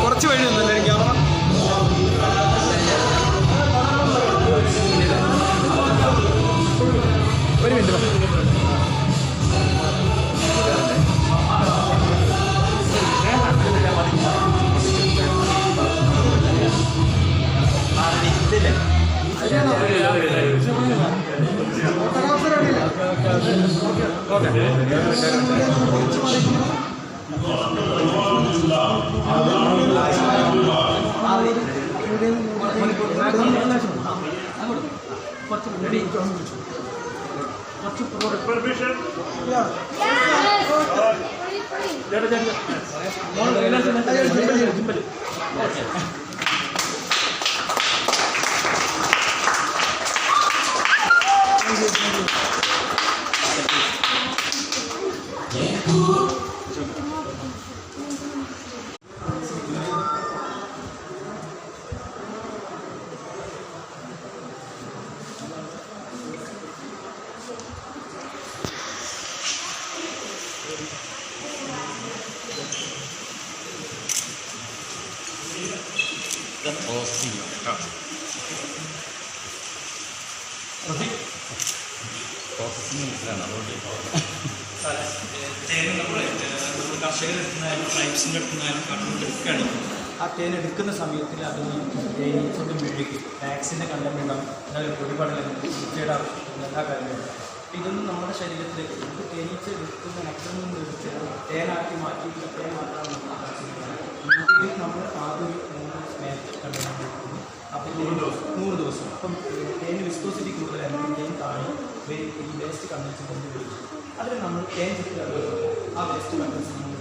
കുറച്ച് വഴി ഒന്നല്ലേ ക്യാമറ ഒരു മിനിറ്റ് കർഷകരെടുക്കുന്നതായാലും ട്രൈബ്സിൻ്റെ എടുക്കുന്നതായാലും കടലെടുക്കുകയാണ്. ആ തേൻ എടുക്കുന്ന സമയത്തിൽ അത് തേനീച്ചോട് മെഴുകി വാക്സിൻ്റെ കണ്ടന്റ് ഉണ്ടാകും, അതായത് ഒരുപാട് വൃത്തിയുടെ ആവശ്യം എല്ലാ കാര്യങ്ങളും. ഇതൊന്നും നമ്മുടെ ശരീരത്തിലേക്ക് നമുക്ക് തേനീച്ച എടുക്കുന്ന നക്ഷത്രം നിന്ന് എടുത്ത് തേനാക്കി മാറ്റിയിട്ട് തേൻ മാത്രമാണ് ഇത് നമ്മൾ ആദ്യം 3 സ്മേറ്റ് കണ്ടന്റ് അപ്പോൾ 100 ദിവസം. അപ്പം തേൻ വിസ്കോസിറ്റി കൂടുതലായിരുന്നു, തേൻ താഴെ ഈ വേസ്റ്റ് കണ്ടൻസ് കൊണ്ടുപോയി അതിൽ നമ്മൾ തേൻ ചിട്ട് ആ വേസ്റ്റ് കണ്ടൻസ് നമ്മൾ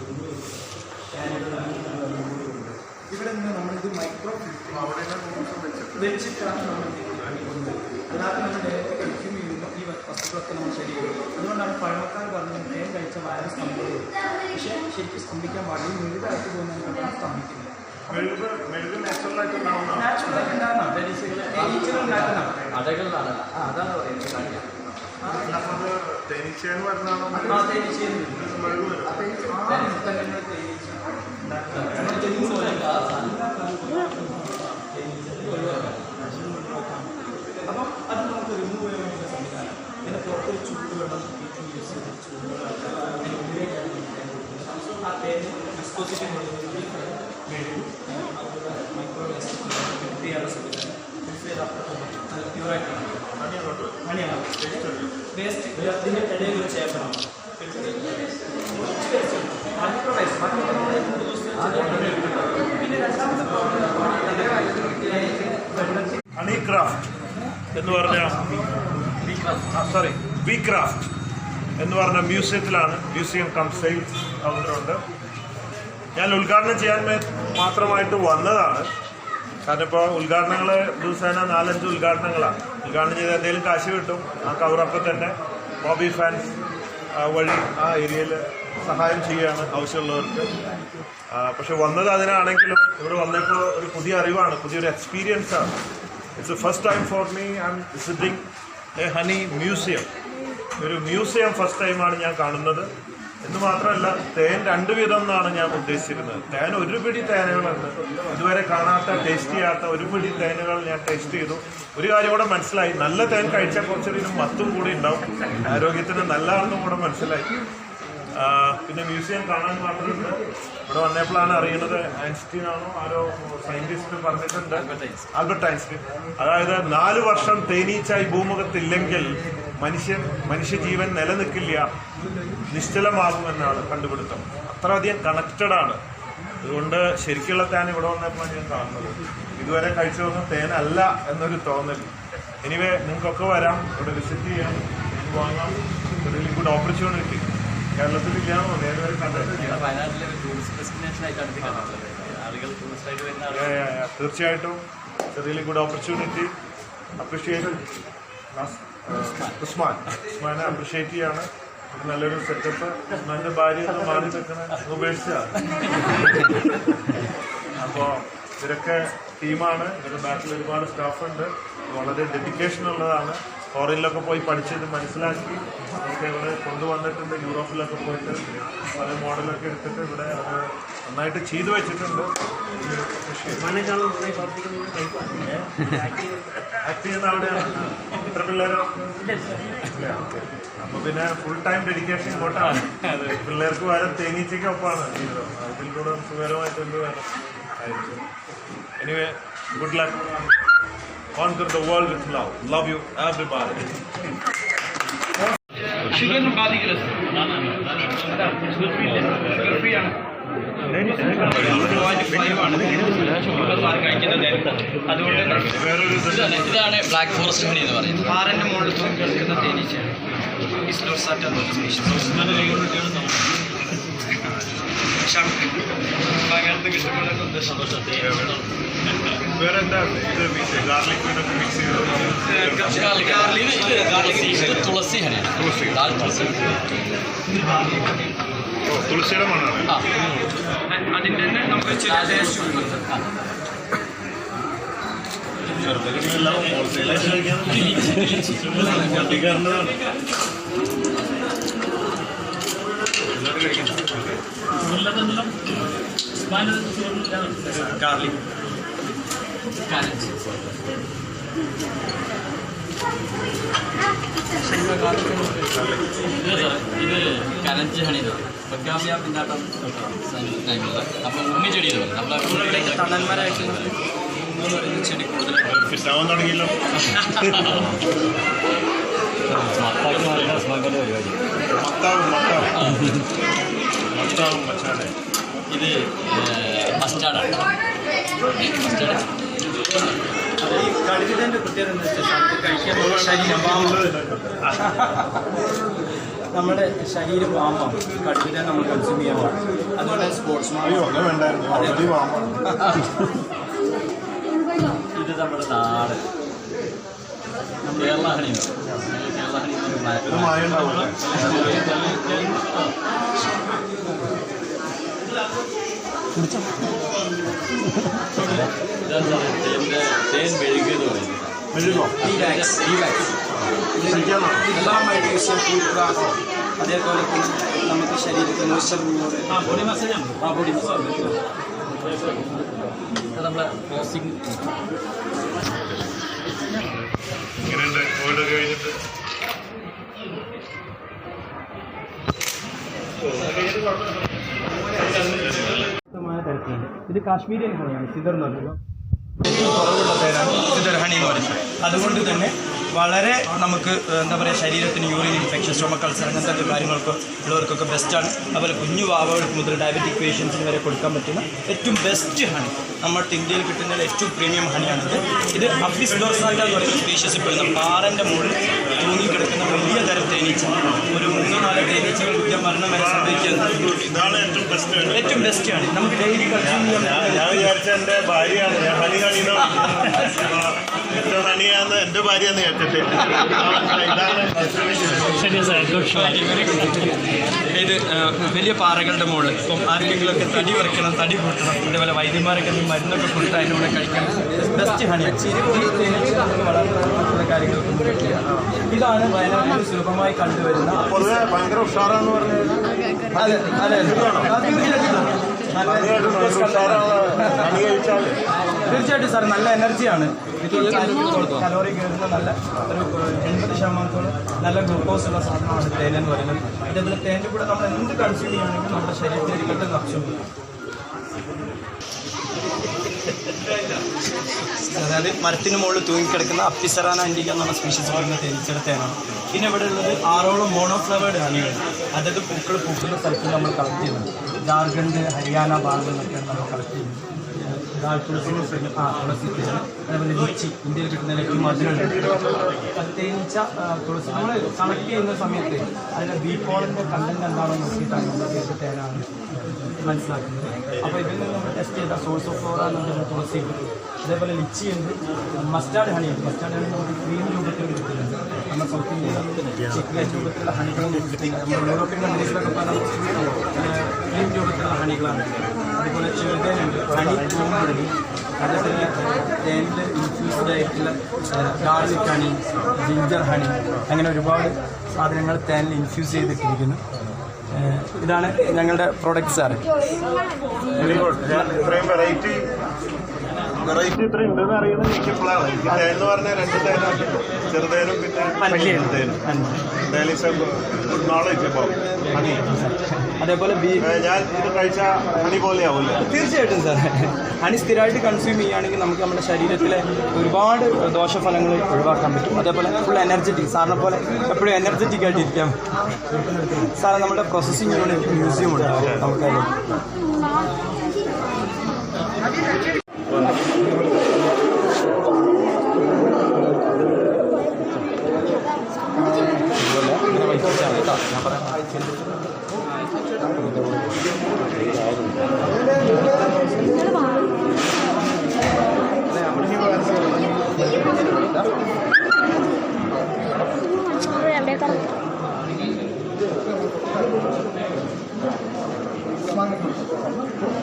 ഇവിടെ നിന്ന് നമ്മളിത് മൈക്രോ വെച്ചിട്ടാണ് നമ്മൾ കാണിക്കുന്നത്. അതിനകത്ത് നമ്മൾ നേരത്തെ കൺസ്യൂം ചെയ്യുമ്പോൾ ഈ വസ്തുക്കളൊക്കെ നമ്മൾ ശരീരം. അതുകൊണ്ടാണ് പഴമക്കാർ പറഞ്ഞത് തേൻ കഴിച്ച വൈറസ് സ്തംഭിക്കും. പക്ഷേ ശരിക്കും സ്തംഭിക്കാൻ പാടില്ല, മെഴുകായിട്ട് പോകുന്നതിനാണ് സ്തംഭിക്കുന്നത്. നാച്ചുറലായിട്ട് ഉണ്ടാകുന്ന തേനീച്ചകൾ ഉണ്ടാക്കുന്ന അടകളിലാണ്. അതാണ് പറയുന്നത്. അപ്പം അത് നമുക്ക് റിമൂവ് ചെയ്യാനുള്ള സംവിധാനം. ഇതിന് പുറത്തൊരു ചൂടുവെള്ളം ആ തേന് വിസ്കോസിറ്റി മൈക്രോവേസ്റ്റ് ചെയ്യാനുള്ള സംവിധാനം നല്ല പ്യൂറായിട്ടാണ്. മണിയാണ് വേസ്റ്റ് ഇതിൻ്റെ ഇടയിൽ ഒരു ചേർക്കണം. പിന്നെ ഹണി ക്രാഫ്റ്റ് എന്ന് പറഞ്ഞ വി ക്രാഫ്റ്റ് എന്ന് പറഞ്ഞ മ്യൂസിയത്തിലാണ്. മ്യൂസിയം കം സെയിൽസ് കൗണ്ടറുണ്ട്. ഞാൻ ഉദ്ഘാടനം ചെയ്യാൻ മാത്രമായിട്ട് വന്നതാണ്. കാരണം ഇപ്പോൾ ഉദ്ഘാടനങ്ങൾ ദിവസേന 4-5 ഉദ്ഘാടനങ്ങളാണ്. ഉദ്ഘാടനം ചെയ്ത് എന്തെങ്കിലും കാശ് കിട്ടും. ആ കവറപ്പം തന്നെ ബോബി ഫാൻസ് വഴി ആ ഏരിയയിൽ സഹായം ചെയ്യുകയാണ് ആവശ്യമുള്ളവർക്ക്. പക്ഷെ വന്നത് അതിനാണെങ്കിലും ഇവിടെ വന്നപ്പോൾ ഒരു പുതിയ അറിവാണ്, പുതിയൊരു എക്സ്പീരിയൻസാണ്. It's A first time for me. I M visiting A honey museum. ഒരു മ്യൂസിയം ഫസ്റ്റ് ടൈമാണ് ഞാൻ കാണുന്നത്. എന്ന് മാത്രമല്ല, തേൻ 2 വിധം എന്നാണ് ഞാൻ ഉദ്ദേശിച്ചിരുന്നത്. തേൻ ഒരു പിടി തേനുകളുണ്ട്, ഇതുവരെ കാണാത്ത ടേസ്റ്റ് ചെയ്യാത്ത ഒരു പിടി തേനുകൾ ഞാൻ ടേസ്റ്റ് ചെയ്തു. ഒരു കാര്യം കൂടെ മനസ്സിലായി, നല്ല തേൻ കഴിച്ചാൽ കുറച്ചൊരു മത്തും കൂടി ഉണ്ടാവും, ആരോഗ്യത്തിന് നല്ലതാണെന്നും കൂടെ മനസ്സിലായി. പിന്നെ മ്യൂസിയം കാണാൻ മാത്രമുണ്ട്. ഇവിടെ വന്നപ്പോഴാണ് അറിയുന്നത്, ഐൻസ്റ്റീൻ ആണോ ആരോ സയന്റിസ്റ്റ് പറഞ്ഞിട്ടുണ്ട്, ആൽബർട്ട് ഐൻസ്റ്റീൻ. അതായത് 4 വർഷം തേനീച്ച ഈ ഭൂമുഖത്തില്ലെങ്കിൽ മനുഷ്യജീവൻ നിലനിൽക്കില്ല, നിശ്ചലമാകുമെന്നാണ് കണ്ടുപിടുത്തം. അത്രയധികം കണക്റ്റഡാണ്. അതുകൊണ്ട് ശരിക്കുള്ള തേൻ ഇവിടെ വന്നപ്പോൾ ഞാൻ കാണുന്നത്. ഇതുവരെ കഴിച്ചതൊന്നും തേനല്ല എന്നൊരു തോന്നൽ. എനിവേ, നിങ്ങൾക്കൊക്കെ വരാം, ഇവിടെ വിസിറ്റ് ചെയ്യാം, വാങ്ങാം. Really good opportunity. കേരളത്തിലില്ലാന്നോ നേരെ കണ്ടിട്ടില്ല. തീർച്ചയായിട്ടും റിയലി ഗുഡ് ഓപ്പർച്യൂണിറ്റി. അപ്രീഷിയേറ്റ് ഉസ്മാനെ അപ്രീഷിയേറ്റ് ചെയ്യാണ്. നല്ലൊരു സെറ്റപ്പ്. ഉസ്മാന്റെ ഭാര്യ മാറി നിൽക്കണ ഉപേക്ഷിച്ചാണ്. അപ്പോൾ ഇവരൊക്കെ ടീമാണ്. ഇവരുടെ ബാക്കിൽ ഒരുപാട് സ്റ്റാഫുണ്ട്. വളരെ ഡെഡിക്കേഷൻ ഉള്ളതാണ്. ഫോറിനിലൊക്കെ പോയി പഠിച്ചത് മനസ്സിലാക്കി ഒക്കെ ഇവിടെ കൊണ്ടുവന്നിട്ടുണ്ട്. യൂറോപ്പിലൊക്കെ പോയിട്ട് പല മോഡലൊക്കെ എടുത്തിട്ട് ഇവിടെ അത് നന്നായിട്ട് ചെയ്തു വെച്ചിട്ടുണ്ട്. ആക്ട് ചെയ്യുന്ന അവിടെയാണ്. എത്ര പിള്ളേരോ? അപ്പൊ പിന്നെ ഫുൾ ടൈം ഡെഡിക്കേഷൻ ഇങ്ങോട്ടാണ്. പിള്ളേർക്ക് വരെ തേനീച്ചയ്ക്കൊപ്പമാണ് ജീവിതം. അതിൽ കൂടെ സുഖകരമായിട്ട് എന്ത് വേണം ആയിരിക്കും. Anyway, good luck. Conquer the world with love. Love you, everybody. Sugar ബാധിക്കില്ല ഷുഗർ ഫ്രീ ആണ്. ഇതാണ് ബ്ലാക്ക് ഫോറസ്റ്റ് ഹണി എന്ന് പറയുന്നത്. പാറന്റെ മുകളിൽ തൂങ്ങി കിടക്കുന്ന തേനീച്ചയാണ്. അങ്ങനത്തെ കിട്ടുമ്പോൾ വേറെന്താ ഇത് മിക്സ് ഗാർലിക് മിക്സ് ഇത് തുളസി ഹണിയാണ്. തുളസിയുടെ മണ്ണാണ്. അതിൻ്റെ തന്നെ നമുക്ക് ഗാർലിക് ഇത് കരഞ്ച് ഹണി ബഗാമിയ പിന്നാട്ടം ടൈമിലുള്ള നമ്മൾ ഉണ്ണിച്ചെടിയിൽ നമ്മളെ തണന്മാരായിട്ട് ചെടി കൂടുതലാണ്. ഫിറ്റാവാൻ തുടങ്ങിയല്ലോ. മത്താവും മച്ചാടെ. ഇത് മസ്റ്റാർഡാണ്. അത് ഈ കടുകിൻ്റെ പ്രത്യേകത എന്താ വെച്ചാൽ അത് കഴിക്കാൻ നമ്മുടെ ശരീരം പാമ്പാണ്. കടുകിനെ നമ്മൾ കൺസ്യൂം ചെയ്യാൻ പാടില്ല. അതുകൊണ്ട് സ്പോർട്സ്മാൻ ഇത് നമ്മുടെ നാട് കേരള ഹണി. കേരള ഹണി തേൻ മെഴുകിയെന്ന് പറയുന്നത്. എല്ലാം മെഡിറ്റേഷൻ അതേപോലെ തന്നെ നമുക്ക് ശരീരത്തിൽ മോയ്സ്ചറിനോട് ബോഡി മസാജാണ്. ബോഡി മസാജ് നമ്മളെ ക്ലോസിങ്. ഇങ്ങനെയുണ്ട് ഓയിലൊക്കെ കഴിഞ്ഞിട്ട്. ഇത് കാശ്മീരിയൻ ഹണിയാണ്. സിദർ എന്ന് പറഞ്ഞല്ലോ കുറവുള്ള പേരാണ് സിദർ ഹണി എന്ന് പറയുന്നത്. അതുകൊണ്ട് തന്നെ വളരെ നമുക്ക് എന്താ പറയുക ശരീരത്തിന് യൂറിൻ ഇൻഫെക്ഷൻ, സ്റ്റൊമക് അൾസർ അങ്ങനത്തെ കാര്യങ്ങൾക്ക് ഉള്ളവർക്കൊക്കെ ബെസ്റ്റാണ്. അതുപോലെ കുഞ്ഞു വാവകൾക്ക് മുതൽ ഡയബറ്റിക് പേഷ്യൻസിന് വരെ കൊടുക്കാൻ പറ്റുന്ന ഏറ്റവും ബെസ്റ്റ് ഹണി നമ്മുടെ ഇന്ത്യയിൽ കിട്ടുന്ന ഏറ്റവും പ്രീമിയം ഹണിയാണിത്. ഇത് അപ്പിസ് ഡോർസാറ്റ എന്ന് പറയുന്ന സ്പീഷ്യസിൽ പെടുന്ന പാറൻ്റെ മുകളിൽ തൂങ്ങിക്കിടക്കുന്ന വലിയ തരം തേനീച്ച. ഒരു 3-4 തേനീച്ചകൾ കുറ്റം മരണം വരെ സംഭവിക്കുന്നത് ഇതാണ് ഏറ്റവും ബെസ്റ്റ് ആണ്. നമുക്ക് ഡെയിലി കൺസ്യൂം ചെയ്യാൻ. ഞാൻ വിചാരിച്ച എൻ്റെ ഭാര്യയാണ്. ഞാൻ ഹണി ഏറ്റവും ഹണിയാന്ന് എൻ്റെ ഭാര്യയാന്ന് കേട്ടിട്ട്. ഇതാണ് ഇത് വലിയ പാറകളുടെ മുകളിൽ ഇപ്പം ആർക്കെങ്കിലുമൊക്കെ തടി വരയ്ക്കണം, തടി കൂട്ടണം, അതേപോലെ വൈദ്യന്മാരൊക്കെ മരുന്നൊക്കെ കൊടുത്ത് അതിൻ്റെ കൂടെ കഴിക്കണം. ബെസ്റ്റ് ഹണിയാണ്. വളർത്തുന്ന കാര്യങ്ങൾക്കൊന്നും പറ്റില്ല. ഇതാണ് വയനാട്ടിൽ സുലഭമായി കണ്ടുവരുന്ന. പൊതുവെ ഭയങ്കര ഉഷാറാന്ന് പറഞ്ഞത്. അതെ അതെ തീർച്ചയായിട്ടും സാർ നല്ല എനർജിയാണ്. കലോറി കയറുന്ന നല്ല ഒരു 80% നല്ല ഗ്ലൂക്കോസ് ഉള്ള സാധനമാണ് തേൻ എന്ന് പറയുന്നത്. അതേപോലെ തേൻ്റെ കൂടെ നമ്മൾ എന്ത് കൺസ്യൂം ചെയ്യുകയാണെങ്കിലും നമ്മുടെ ശരീരത്തിൽ പെട്ടെന്ന് അംശം. അതായത് മരത്തിന് മുകളിൽ തൂങ്ങിക്കിടക്കുന്ന അപ്പിസറാന ഇൻഡിക്ക എന്ന സ്പീഷീസ് പറയുന്ന തേനീച്ചയുടെ തേനാണ്. പിന്നെ ഇവിടെ ഉള്ളത് 6ഓളം മോണോഫ്ലവേർഡ് ഹണികൾ. അതായത് പൂക്കൾ പൂക്കുന്ന സ്ഥലത്ത് നമ്മൾ കളക്ട് ചെയ്യുന്നത്. ജാർഖണ്ഡ്, ഹരിയാന ഭാഗങ്ങളിലൊക്കെയാണ് നമ്മൾ കളക്ട് ചെയ്യുന്നത്. തുളസി തേൻ, അതേപോലെ ലിച്ചി, ഇന്ത്യയിൽ കിട്ടുന്ന ഏറ്റവും മധുരമുണ്ട്. തേനീച്ച തുളസി നമ്മൾ കളക്ട് ചെയ്യുന്ന സമയത്ത് അതിൻ്റെ ബീ പോളിൻ്റെ കണ്ടന്റ് എന്താണെന്ന് നോക്കിയിട്ടാണ് നമ്മൾ ഏത് തേനാണ് മനസ്സിലാക്കുന്നത്. അപ്പോൾ ഇതിൽ നിന്ന് നമ്മൾ ടെസ്റ്റ് ചെയ്ത സോഴ്സ് ഓഫ് ഫ്ലോറ എന്ന് പറയുന്ന തുളസി കിട്ടും. അതേപോലെ ലിച്ചി ഉണ്ട്. മസ്റ്റാർഡ് ഹണിയുണ്ട്. മസ്റ്റാർഡ് ഹണി നമുക്ക് ക്രീം രൂപത്തിൽ കിട്ടുന്നുണ്ട്. നമ്മുടെ സൗത്ത് ഇന്ത്യയിൽ ചോക്ലേറ്റ് രൂപത്തിലുള്ള ഹണികളൊന്നും കിട്ടില്ല. നമ്മുടെ യൂറോപ്യൻ കൺട്രീസിലൊക്കെ പറഞ്ഞാൽ ക്രീം രൂപത്തിലുള്ള ഹണികളാണ്. അതുപോലെ ചെറുതേനുണ്ട്, ഹണി പൂമ്പൊടി, അതേപോലെ തേനിൽ ഇൻഫ്യൂസ്ഡ് ആയിട്ടുള്ള ഗാർലിക് ഹണി, ജിഞ്ചർ ഹണി, അങ്ങനെ ഒരുപാട് സാധനങ്ങൾ തേനിൽ ഇൻഫ്യൂസ് ചെയ്തിട്ടിരിക്കുന്നു. ഇതാണ് ഞങ്ങളുടെ പ്രോഡക്റ്റ് സാറ്. Very good. ഞാൻ ഇത്രയും വെറൈറ്റി ഇത്രയും ഉണ്ടെന്ന് അറിയുന്നത് എനിക്ക് ഇപ്പോഴാണ്. എനിക്ക് തേൻ എന്ന് പറഞ്ഞാൽ 2 തേനാക്കി, ചെറുതേനും പിന്നെ തേനും. ഗുഡ് നോളജ് ഇപ്പോൾ ഹണി. അതേപോലെ ഞാൻ ഇത് കഴിച്ച ഹണി പോലെയാവില്ല. തീർച്ചയായിട്ടും സാർ, ഹണി സ്ഥിരമായിട്ട് കൺസ്യൂം ചെയ്യുകയാണെങ്കിൽ നമുക്ക് നമ്മുടെ ശരീരത്തിലെ ഒരുപാട് ദോഷഫലങ്ങൾ ഒഴിവാക്കാൻ പറ്റും. അതേപോലെ ഫുൾ എനർജറ്റിക്, സാറിനെ പോലെ എപ്പോഴും എനർജറ്റിക് ആയിട്ട് ഇരിക്കാം. സാറ് നമ്മുടെ പ്രോസസ്സിംഗ് യൂണിറ്റ് മ്യൂസിയം ഉണ്ട് നമുക്കത്.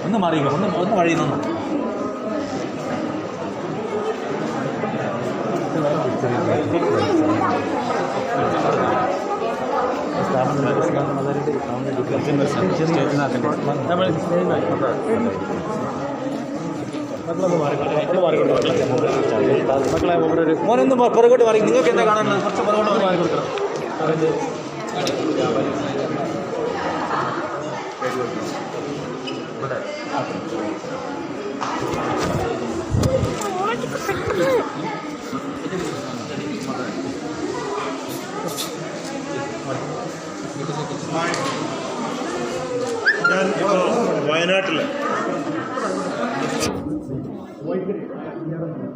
ഒന്ന് മാറിയോ, ഒന്ന് വഴി നിന്നു. മോനൊന്ന് പുറകോട്ട് മാറി. നിങ്ങൾക്ക് എന്താ കാണാനുള്ളത്? കുറച്ച് പുറകോട്ട് മാറി കൊടുക്കണം. ഞാൻ ഇപ്പോൾ വയനാട്ടില്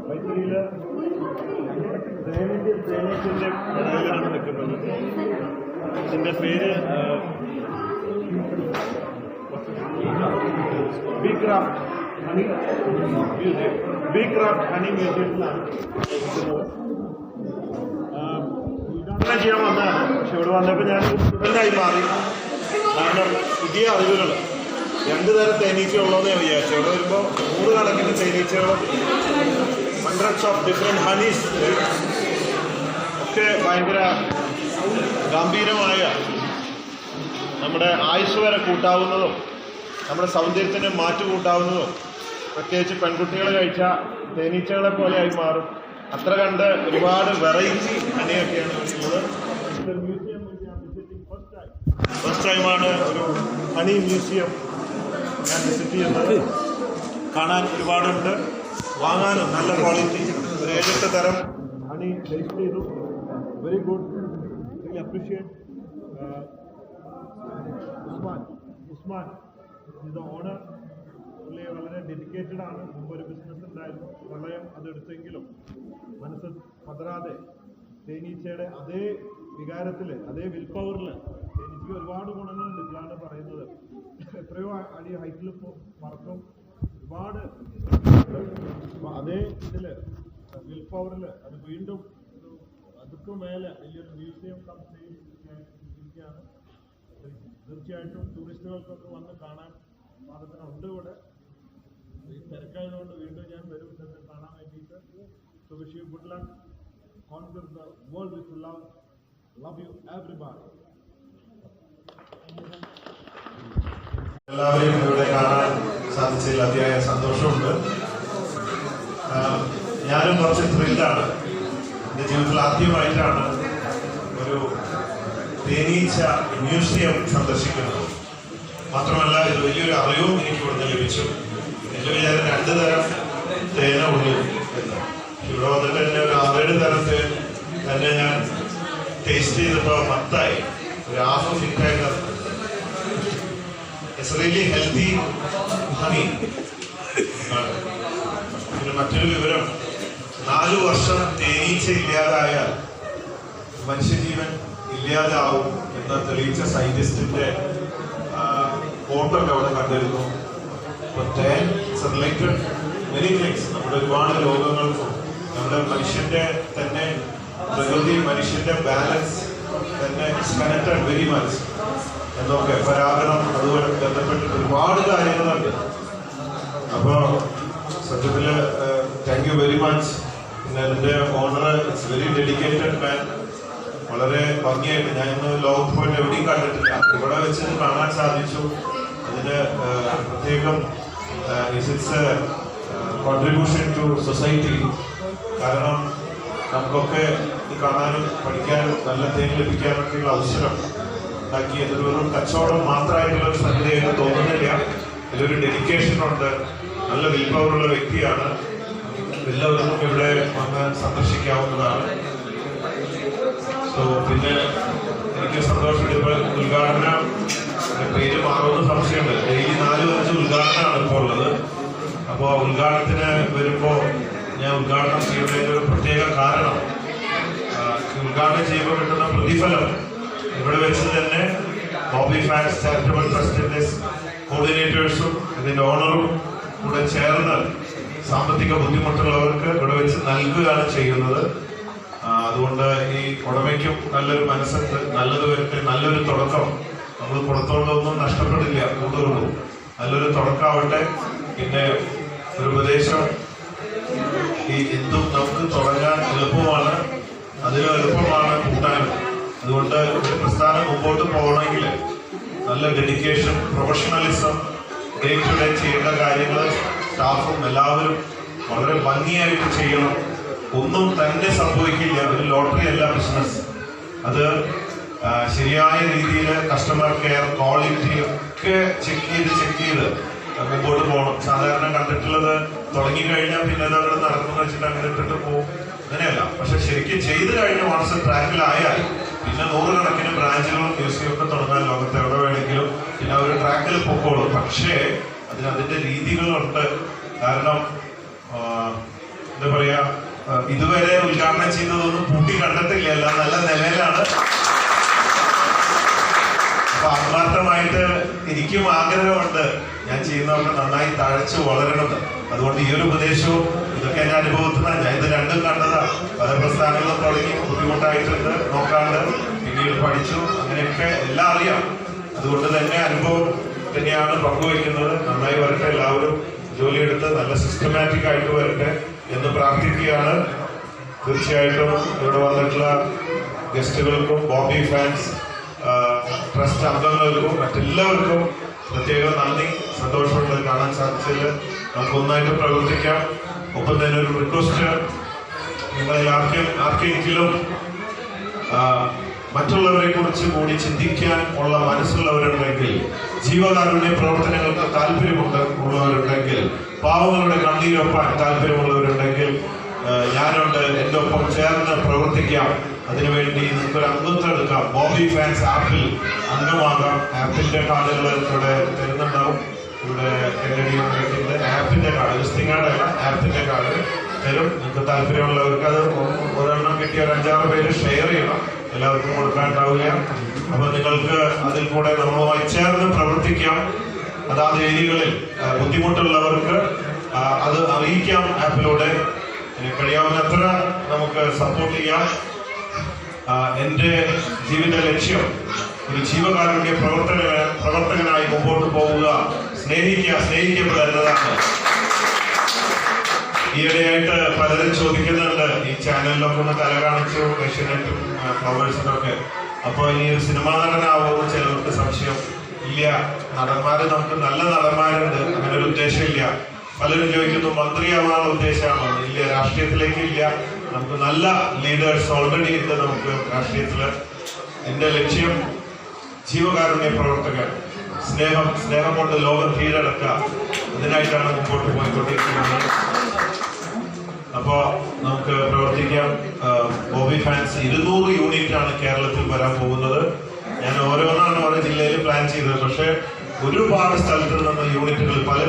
വൈത്തിരിയില് തേനീച്ചൻ്റെ കടയിലാണ് നിൽക്കുന്നത്. ഇതിൻ്റെ പേര് bee craft honey museum. Bee craft honey മ്യൂസിയത്തിലാണ് നിൽക്കുന്നത്. ഉദ്ഘാടനം ചെയ്യാൻ വന്നതാണ്. പക്ഷെ ഇവിടെ വന്നപ്പോൾ ഞാൻ സ്റ്റുഡൻ്റായി മാറി. കാരണം പുതിയ അറിവുകൾ 2 തരം തേനീച്ച ഉള്ളതെന്ന് ഞാൻ വിചാരിച്ചു. ഇവിടെ വരുമ്പോൾ 100 കണക്കിന് തേനീച്ചകൾ, ഹൺഡ്രഡ്സ് ഓഫ് ഡിഫറെൻറ്റ് ഹണീസ് ഒക്കെ ഭയങ്കര ഗംഭീരമായ, നമ്മുടെ ആയുസ് വരെ കൂട്ടാവുന്നതും നമ്മുടെ സൗന്ദര്യത്തിന് മാറ്റു കൂട്ടാവുന്നതും, പ്രത്യേകിച്ച് പെൺകുട്ടികൾ കഴിച്ച തേനീച്ചകളെ പോലെ ആയി മാറും. അത്ര കണ്ട് ഒരുപാട് വെറൈറ്റി ഹണിയൊക്കെയാണ് ഉള്ളത്. ഫസ്റ്റ് ടൈമാണ് ഒരു ഹണി മ്യൂസിയം ഞാൻ വിസിറ്റ് ചെയ്യുന്നത്. കാണാൻ ഒരുപാടുണ്ട്, വാങ്ങാനും നല്ല ക്വാളിറ്റി. ഒരു 7-8 തരം ഹണി ടേസ്റ്റ് ചെയ്തു. Very good, really appreciate. Usman ഇത് ഓണർ. പുള്ളി വളരെ ഡെഡിക്കേറ്റഡ് ആണ്. മുമ്പ് ഒരു ബിസിനസ് ഉണ്ടായിരുന്നു, പ്രളയം അതെടുത്തെങ്കിലും മനസ്സ് പതറാതെ തേനീച്ചയുടെ അതേ വികാരത്തിൽ, അതേ വിൽ പവറിൽ തേനീച്ചയ്ക്ക് ഒരുപാട് ഗുണങ്ങളുണ്ട്. ഇതിലാണ് പറയുന്നത്. എത്രയോ അടി ഹൈറ്റിൽ പറക്കും, ഒരുപാട് അതേ ഇതിൽ വിൽ പവറിൽ അത് വീണ്ടും അതുക്കും മേലെ വലിയൊരു മ്യൂസിയം ഇരിക്കുകയാണ്. തീർച്ചയായിട്ടും ടൂറിസ്റ്റുകൾക്കൊക്കെ വന്ന് കാണാൻ പാകത്തിനുണ്ട്. ഇവിടെ ഈ തിരക്കായതുകൊണ്ട് വീണ്ടും ഞാൻ വരും ഇതൊക്കെ കാണാൻ വേണ്ടിയിട്ട്. So wish you good luck. Conquer the world with love. Love you everybody. എല്ലാവരെയും ഇവിടെ കാണാൻ സാധിച്ചതിൽ അതിയായ സന്തോഷമുണ്ട്. ഞാനും കുറച്ച് ത്രില്ലാണ്. എൻ്റെ ജീവിതത്തിൽ ആദ്യമായിട്ടാണ് ഒരു തേനീച്ച മ്യൂസിയം സന്ദർശിക്കുന്നത്. മാത്രമല്ല ഇത് വലിയൊരു അറിവും എനിക്ക് ഇവിടുന്ന് ലഭിച്ചു. എൻ്റെ വിചാരം 2 തരം തേന ഉള്ളൂ എന്ന്. ഇവിടെ വന്നിട്ട് തന്നെ ഒരു 6-7 തരത്തിൽ തന്നെ ഞാൻ ടേസ്റ്റ് ചെയ്തപ്പോൾ മത്തായി ഒരു ഹാഫ് ഫിറ്റായി. It's really healthy honey. പിന്നെ മറ്റൊരു വിവരം, 4 വർഷം തേനീച്ച ഇല്ലാതായാൽ മനുഷ്യജീവൻ ഇല്ലാതാവും എന്ന് തെളിയിച്ച സയന്റിസ്റ്റിന്റെ ഫോട്ടോക്കെ അവിടെ കണ്ടിരുന്നു. Related many things. നമ്മുടെ ഒരുപാട് രോഗങ്ങൾക്കും നമ്മുടെ മനുഷ്യന്റെ തന്നെ പ്രകൃതി, മനുഷ്യന്റെ ബാലൻസ് തന്നെ കണക്റ്റഡ് വെരി മച്ച് എന്നൊക്കെ പരാഗണം അതുപോലെ ബന്ധപ്പെട്ടിട്ട് ഒരുപാട് കാര്യങ്ങളുണ്ട്. അപ്പോൾ സത്യത്തില് താങ്ക് യു വെരി മച്ച്. പിന്നെ അതിൻ്റെ ഓണർ ഇറ്റ്സ് വെരി ഡെഡിക്കേറ്റഡ് മാൻ. വളരെ ഭംഗിയായിട്ട് ഞാൻ ഇന്ന് ലോകത്ത് പോയിട്ട് എവിടെയും കണ്ടിട്ടില്ല, ഇവിടെ വെച്ച് കാണാൻ സാധിച്ചു. അതിന് പ്രത്യേകം ഇറ്റ്സ് കോൺട്രിബ്യൂഷൻ ടു സൊസൈറ്റി. കാരണം നമുക്കൊക്കെ ഇത് കാണാനും പഠിക്കാനും നല്ല തേൻ ലഭിക്കാനൊക്കെയുള്ള അവസരം ഉണ്ടാക്കി. അതൊരു വെറും കച്ചവടം മാത്രമായിട്ടുള്ള ഒരു സംഗതിയായിട്ട് തോന്നുന്നില്ല. ഇതിലൊരു ഡെഡിക്കേഷൻ ഉണ്ട്. നല്ല വിൽ പവറുള്ള വ്യക്തിയാണ്. എല്ലാവർക്കും ഇവിടെ വന്ന് സന്ദർശിക്കാവുന്നതാണ്. സോ പിന്നെ എനിക്ക് സന്തോഷമുണ്ട്. ഇപ്പോൾ ഉദ്ഘാടനം പേര് മാറുമെന്ന് സംശയമുണ്ട്. ഡെയിലി 4-5 ഉദ്ഘാടനമാണ് ഇപ്പോൾ ഉള്ളത്. അപ്പോൾ ഉദ്ഘാടനത്തിന് വരുമ്പോൾ ഞാൻ ഉദ്ഘാടനം ചെയ്യുന്നതിൻ്റെ ഒരു പ്രത്യേക കാരണം, ഉദ്ഘാടനം ചെയ്യുമ്പോൾ കിട്ടുന്ന പ്രതിഫലം ഇവിടെ വെച്ച് തന്നെ ബോബി ഫാൻസ് ചാരിറ്റബിൾ ട്രസ്റ്റിൻ്റെ കോർഡിനേറ്റേഴ്സും ഇതിൻ്റെ ഓണറും കൂടെ ചേർന്ന് സാമ്പത്തിക ബുദ്ധിമുട്ടുള്ളവർക്ക് ഇവിടെ വെച്ച് നൽകുകയാണ് ചെയ്യുന്നത്. അതുകൊണ്ട് ഈ ഉടമയ്ക്കും നല്ലൊരു മനസ്സുണ്ട്. നല്ലത് വരട്ടെ, നല്ലൊരു തുടക്കം. നമ്മൾ പുറത്തോട്ടൊന്നും നഷ്ടപ്പെടില്ല, കൂടുതലുള്ളൂ. നല്ലൊരു തുടക്കമാവട്ടെ. പിന്നെ ഒരു ഉപദേശം, ഈ എന്തും നമുക്ക് തുടങ്ങാൻ എളുപ്പമാണ്, അതിലും എളുപ്പമാണ് കൂട്ടാനും. അതുകൊണ്ട് ഒരു പ്രസ്ഥാനം മുമ്പോട്ട് പോകണമെങ്കിൽ നല്ല dedication, professionalism, day to day ചെയ്യേണ്ട കാര്യങ്ങൾ സ്റ്റാഫും എല്ലാവരും വളരെ ഭംഗിയായിട്ട് ചെയ്യണം. ഒന്നും തന്നെ സംഭവിക്കില്ല. ഒരു ലോട്ടറി അല്ല ബിസിനസ്. അത് ശരിയായ രീതിയിൽ കസ്റ്റമർ കെയർ, ക്വാളിറ്റി ഒക്കെ ചെക്ക് ചെയ്ത് മുമ്പോട്ട് പോകണം. സാധാരണ കണ്ടിട്ടുള്ളത് തുടങ്ങിക്കഴിഞ്ഞാൽ പിന്നെ അത് അവിടെ നടക്കുന്നു വെച്ചിട്ട് അങ്ങനെ ഇട്ടിട്ട് പോകും, അങ്ങനെയല്ല. പക്ഷെ ശരിക്കും ചെയ്ത് കഴിഞ്ഞ വൺസ് ട്രാക്കിലായാൽ പിന്നെ 100 കണക്കിന് ബ്രാഞ്ചുകളും മ്യൂസിയം ഒക്കെ തുടങ്ങാൻ ലോകത്ത് എവിടെ വേണമെങ്കിലും പിന്നെ ഒരു ട്രാക്കിൽ പൊക്കോളും. പക്ഷേ അതിന്റെ രീതികളുണ്ട്. കാരണം എന്താ പറയാ, ഇതുവരെ ഉദ്ഘാടനം ചെയ്തതൊന്നും പൂട്ടി കണ്ടിട്ടില്ല, എല്ലാം നല്ല നിലയിലാണ്. അപ്പൊ ആത്മാർത്ഥമായിട്ട് എനിക്കും ആഗ്രഹമുണ്ട് ഞാൻ ചെയ്യുന്നവർക്ക് നന്നായി തഴച്ചു വളരണത്. അതുകൊണ്ട് ഈ ഒരു ഉപദേശവും ഇതൊക്കെ എന്റെ അനുഭവത്തിലാണ്. ഞാൻ ഇത് രണ്ടും കണ്ടതാ. പല പ്രസ്ഥാനങ്ങളും തുടങ്ങി ബുദ്ധിമുട്ടായിട്ടുണ്ട്, നോക്കാണ്ട് പിന്നീട് പഠിച്ചു, അങ്ങനെയൊക്കെ എല്ലാം അറിയാം. അതുകൊണ്ട് തന്നെ അനുഭവം തന്നെയാണ് പങ്കുവയ്ക്കുന്നത്. നന്നായി വരട്ടെ, എല്ലാവരും ജോലിയെടുത്ത് നല്ല സിസ്റ്റമാറ്റിക് ആയിട്ട് വരട്ടെ എന്ന് പ്രാർത്ഥിക്കുകയാണ്. തീർച്ചയായിട്ടും ഇവിടെ വന്നിട്ടുള്ള ഗസ്റ്റുകൾക്കും ബോബി ഫാൻസ് ട്രസ്റ്റ് അംഗങ്ങൾക്കും മറ്റെല്ലാവർക്കും പ്രത്യേകം നന്ദി. സന്തോഷമുണ്ട് കാണാൻ സാധിച്ചതിൽ. നമുക്ക് ഒന്നായിട്ട് പ്രവർത്തിക്കാം. ഒപ്പം തന്നെ ഒരു റിക്വസ്റ്റ്, നിങ്ങളിൽ ആർക്കെങ്കിലും മറ്റുള്ളവരെ കുറിച്ച് കൂടി ചിന്തിക്കാൻ ഉള്ള മനസ്സുള്ളവരുണ്ടെങ്കിൽ, ജീവകാരുണ്യ പ്രവർത്തനങ്ങൾക്ക് താല്പര്യമുള്ളവരുണ്ടെങ്കിൽ, പാവങ്ങളുടെ കണ്ണീരൊപ്പാൻ താല്പര്യമുള്ളവരുണ്ടെങ്കിൽ ഞാനുണ്ട്. എൻ്റെ ഒപ്പം ചേർന്ന് പ്രവർത്തിക്കാം. അതിനുവേണ്ടി നിങ്ങൾക്കൊരു അംഗത്വം എടുക്കാം. ബോബി ഫാൻസ് ആപ്പിൽ അംഗമാകാം. ആപ്പിന്റെ കാർഡുകൾ ഇവിടെ തരുന്നുണ്ടാവും. ഇവിടെ ആപ്പിന്റെ കാർഡ്, വിസിറ്റിംഗ് കാർഡല്ല, ആപ്പിന്റെ കാർഡ് തരും. നിങ്ങൾക്ക് താല്പര്യമുള്ളവർക്ക് അത് ഒരെണ്ണം കിട്ടിയ ഒരു 5-6 പേര് ഷെയർ ചെയ്യണം. എല്ലാവർക്കും കൊടുക്കാനുണ്ടാവില്ല. അപ്പൊ നിങ്ങൾക്ക് അതിൽ കൂടെ നമ്മളുമായി ചേർന്ന് പ്രവർത്തിക്കാം. അതാത് ഏരിയകളിൽ ബുദ്ധിമുട്ടുള്ളവർക്ക് അത് അറിയിക്കാം. ആപ്പിലൂടെ കഴിയാവുന്നത്ര നമുക്ക് സപ്പോർട്ട് ചെയ്യാം. എൻ്റെ ജീവിത ലക്ഷ്യം ഒരു ജീവകാരുണ്യ പ്രവർത്തകനായി മുമ്പോട്ട് പോവുക, സ്നേഹിക്കപ്പെടുക എന്നതാണ്. ഈയിടെയായിട്ട് പലരും ചോദിക്കുന്നുണ്ട്, ഈ ചാനലിലൊക്കെ ഒന്ന് തല കാണിച്ചു, ഏഷ്യാനെറ്റും ഫ്ലവേഴ്സിനും ഒക്കെ. അപ്പോൾ ഇനി ഒരു സിനിമാ നടനാവുമെന്ന് ചിലർക്ക് സംശയം. ഇല്ല, നടന്മാര് നമുക്ക് നല്ല നടന്മാരുണ്ട്, അങ്ങനെ ഒരു ഉദ്ദേശമില്ല. പലരും ചോദിക്കുന്നു മന്ത്രിയാവാനുള്ള ഉദ്ദേശമാണോ? ഇല്ല, രാഷ്ട്രീയത്തിലേക്ക് ഇല്ല. നമുക്ക് നല്ല ലീഡേഴ്സ് ഓൾറെഡി ഉണ്ട് നമുക്ക് രാഷ്ട്രീയത്തില്. എന്റെ ലക്ഷ്യം ജീവകാരുണ്യ പ്രവർത്തകർ, സ്നേഹം കൊണ്ട് ലോകം കീഴടക്കുക, അതിനായിട്ടാണ് മുമ്പോട്ട് പോയിക്കൊണ്ടിരിക്കുന്നത്. അപ്പോ നമുക്ക് പ്രവർത്തിക്കാം. ബോബി ഫാൻസ് 200 യൂണിറ്റാണ് കേരളത്തിൽ വരാൻ പോകുന്നത്. ഞാൻ ഓരോന്നാണ് ഓരോ ജില്ലയിൽ പ്ലാൻ ചെയ്തത്. പക്ഷെ ഒരുപാട് സ്ഥലത്ത് നിന്ന് യൂണിറ്റുകൾ പല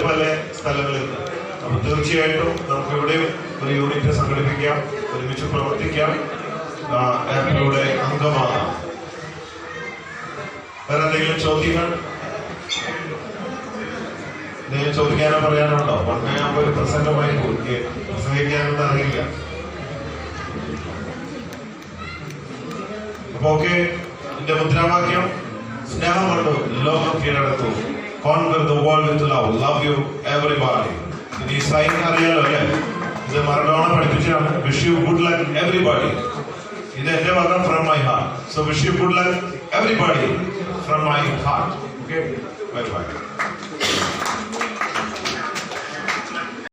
സ്ഥലങ്ങളിൽ നിന്ന്. അപ്പൊ തീർച്ചയായിട്ടും നമുക്ക് ഇവിടെയും ഒരു യൂണിറ്റ് സംഘടിപ്പിക്കാം, ഒരുമിച്ച് പ്രവർത്തിക്കാം, ആപ്പിലൂടെ അംഗമാകാം. വേറെ എന്തെങ്കിലും ചോദ്യങ്ങൾ? എന്തെങ്കിലും ചോദിക്കാനോ പറയാനുണ്ടോ? പണ്ടേ ആകുമ്പോൾ ഒരു പ്രസംഗമായി പോയി, പ്രസംഗിക്കാനൊന്നും അറിയില്ല. അപ്പൊ ഓക്കെ, എന്റെ മുദ്രാവാക്യം സ്നേഹം കൊണ്ട് ലോകം കീഴടക്കൂ. Conquer the world with love. Love you everybody. ഈ സൈൻ അറിയാലോ അല്ലേ? ഇത് മറഡോണ പഠിപ്പിച്ചാണ്. Wish you good luck everybody. ഇത് എന്റെ വക from my heart. So wish you good luck everybody from my heart. Okay, bye by.